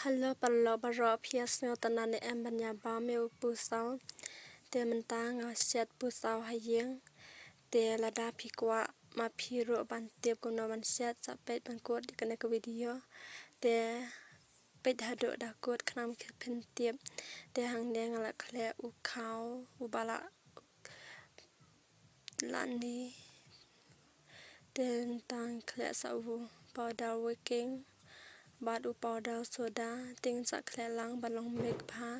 Hello, ballo baro pias no tanane em banya ba meu pu sao te mentang shet pu sao hayeng te lada pikwa ma phiro ban te kuno ban shet sa peit ban kot kana ka video te peit hado da kot khnang phin tiep te hang ne ngala khle u khao u bala lani te tang khle sa u powder working bad u powder soda ting sa khle lang balong mek pha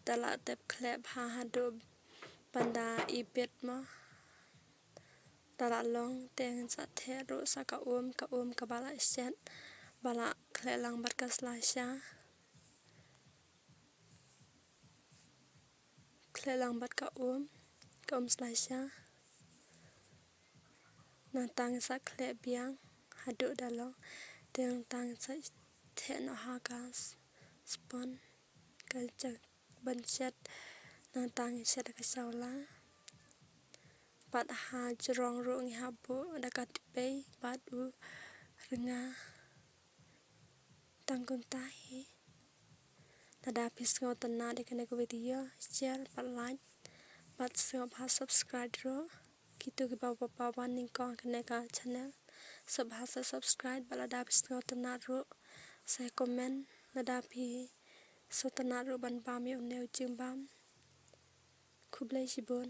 tala tep khle pha hado banda ipet ma tala long teng sa the ro sa ka ka bala shet bala khle lang bat ka slasha khle lang bat ka slasha na tang sa khle biang hado dalong teng tang sa the no ha ka spon ka chak ban shet na tang shet ka saula pat ha jrong ro ngi ha bo da ka pe pat u ringa tang kun ta hi tada pis ngo tana de kana ko video share pat like pat sub ha subscribe ro kitu ki pa ning ko kana ka channel sub ha subscribe bala da pis ngo tana ro sai comment lada pi so tana ro ban ba mi ne chim bam khublai sibon